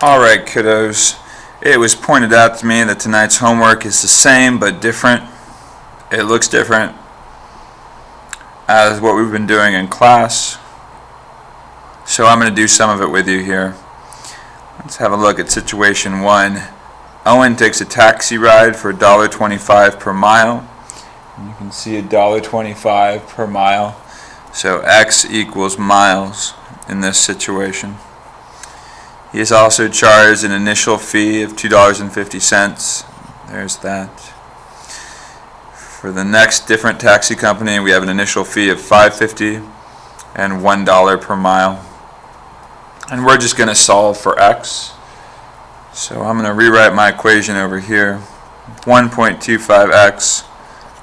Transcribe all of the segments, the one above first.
Alright, kiddos, it was pointed out to me that tonight's homework is the same but different. It looks different as what we've been doing in class, so I'm going to do some of it with you here. Let's have a look at situation 1. Owen takes a taxi ride for $1.25 per mile. You can see $1.25 per mile, so x equals miles in this situation. He is also charged an initial fee of $2.50. There's that. For the next different taxi company, we have an initial fee of $5.50 and $1 per mile. And we're just going to solve for x. So I'm going to rewrite my equation over here. 1.25x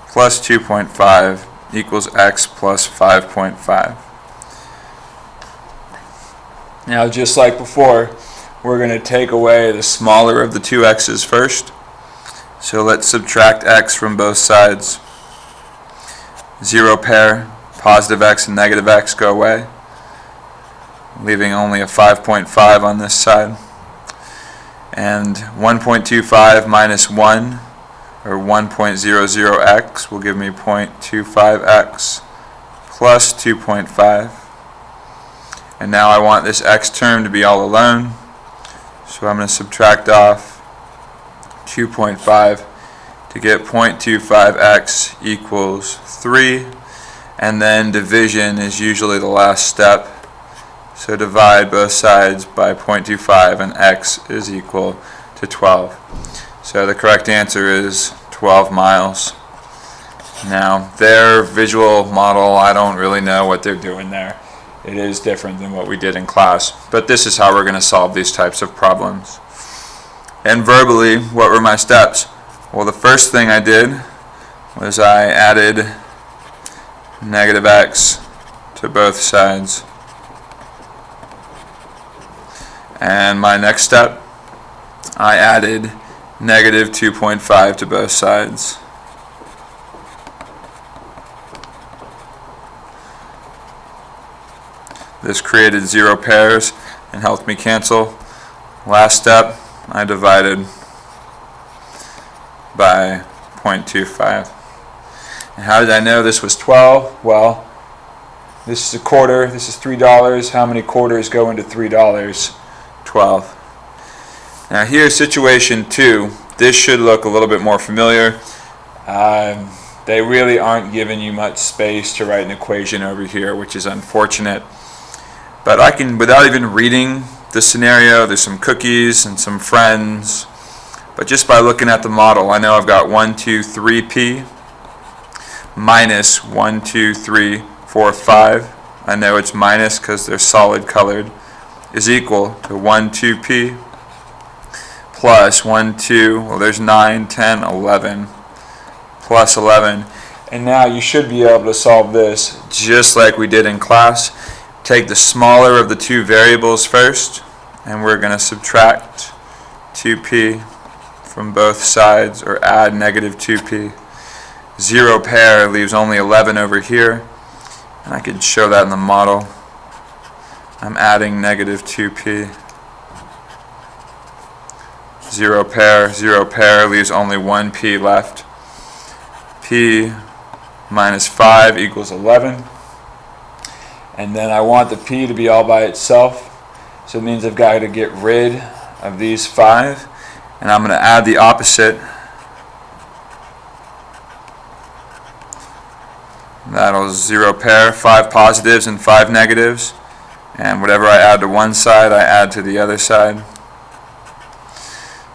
plus 2.5 equals x plus 5.5. Now, just like before, we're going to take away the smaller of the two x's first. So let's subtract x from both sides. Zero pair, positive x and negative x go away, leaving only a 5.5 on this side. And 1.25 minus 1, or 1.00x, will give me 0.25x plus 2.5. And now I want this x term to be all alone, so I'm going to subtract off 2.5 to get 0.25x equals 3, and then division is usually the last step, so divide both sides by 0.25 and x is equal to 12. So the correct answer is 12 miles. Now, their visual model, I don't really know what they're doing there. It is different than what we did in class, but this is how we're going to solve these types of problems. And verbally, what were my steps? Well, the first thing I did was I added negative x to both sides. And my next step, I added negative 2.5 to both sides. This created zero pairs and helped me cancel. Last step, I divided by 0.25. And how did I know this was 12? Well, this is a quarter, this is $3. How many quarters go into $3? 12. Now here's situation 2. This should look a little bit more familiar. They really aren't giving you much space to write an equation over here, which is unfortunate. But I can, without even reading the scenario, there's some cookies and some friends, but just by looking at the model, I know I've got 1, 2, 3p minus 1, 2, 3, 4, 5. I know it's minus because they're solid colored, is equal to 1, 2p plus 1, 2, well there's 9, 10, 11, plus 11. And now you should be able to solve this just like we did in class. Take the smaller of the two variables first, and we're going to subtract 2p from both sides, or add negative 2p. Zero pair leaves only 11 over here, and I can show that in the model. I'm adding negative 2p. Zero pair leaves only 1p left. P minus 5 equals 11. And then I want the p to be all by itself, so it means I've got to get rid of these 5, and I'm going to add the opposite. That'll zero pair, 5 positives and 5 negatives, and whatever I add to one side I add to the other side.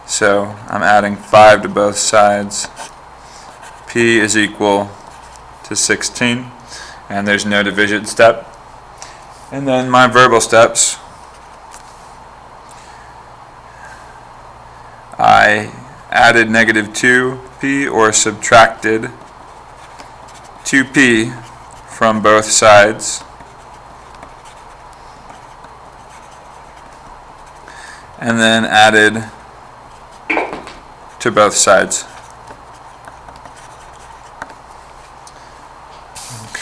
So I'm adding 5 to both sides. P is equal to 16, and there's no division step. And then my verbal steps, I added negative 2p, or subtracted 2p from both sides, and then added to both sides.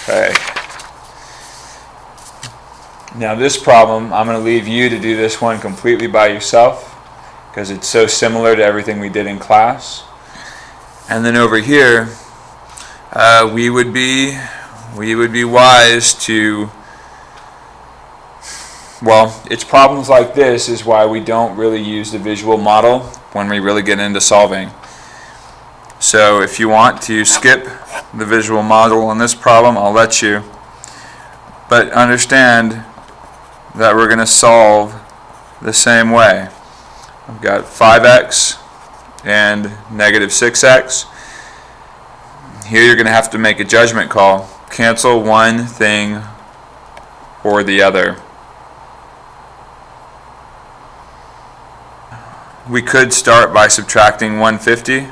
Okay. Now this problem, I'm going to leave you to do this one completely by yourself because it's so similar to everything we did in class. And then over here, we would be wise to, well, it's problems like this is why we don't really use the visual model when we really get into solving. So if you want to skip the visual model on this problem, I'll let you. But understand that we're going to solve the same way. I've got 5x and negative 6x. Here you're going to have to make a judgment call. Cancel one thing or the other. We could start by subtracting 150.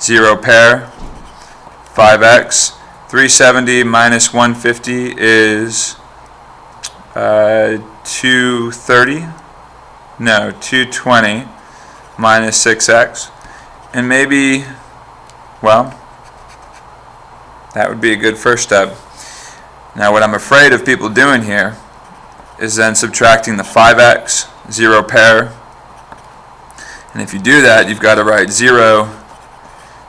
0 pair. 5x. 370 minus 150 is 230. No, 220 minus 6x. And maybe, well, that would be a good first step. Now what I'm afraid of people doing here is then subtracting the 5x, 0 pair. And if you do that, you've got to write 0,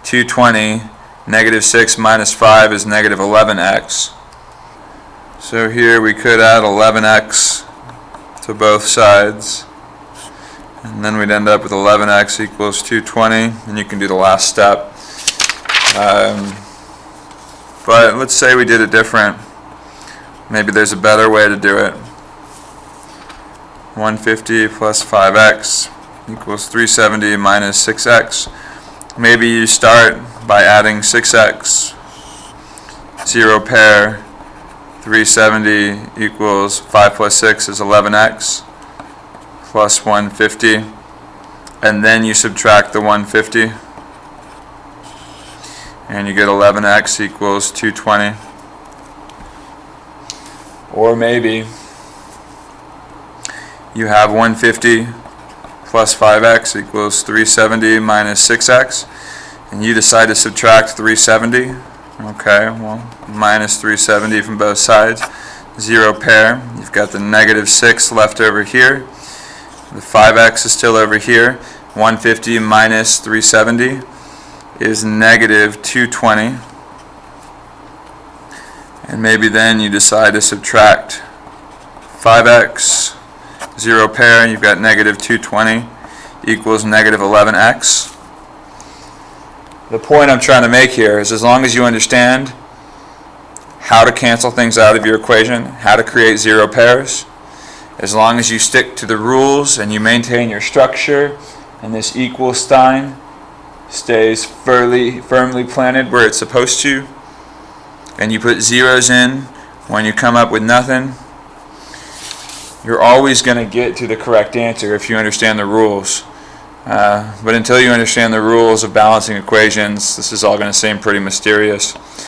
220, negative 6 minus 5 is negative 11x. So here we could add 11x to both sides. And then we'd end up with 11x equals 220, and you can do the last step. But let's say we did it different. Maybe there's a better way to do it. 150 plus 5x equals 370 minus 6x. Maybe you start by adding 6x, 0 pair, 370 equals 5 plus 6 is 11x, plus 150, and then you subtract the 150, and you get 11x equals 220. Or maybe you have 150 plus 5x equals 370 minus 6x, and you decide to subtract 370. Okay, well, minus 370 from both sides. 0 pair. You've got the negative 6 left over here. The 5x is still over here. 150 minus 370 is negative 220. And maybe then you decide to subtract 5x, 0 pair, you've got negative 220 equals negative 11x. The point I'm trying to make here is as long as you understand how to cancel things out of your equation, how to create 0 pairs, as long as you stick to the rules and you maintain your structure and this equal sign stays firmly planted where it's supposed to, and you put zeros in when you come up with nothing, you're always going to get to the correct answer if you understand the rules. But until you understand the rules of balancing equations, this is all going to seem pretty mysterious.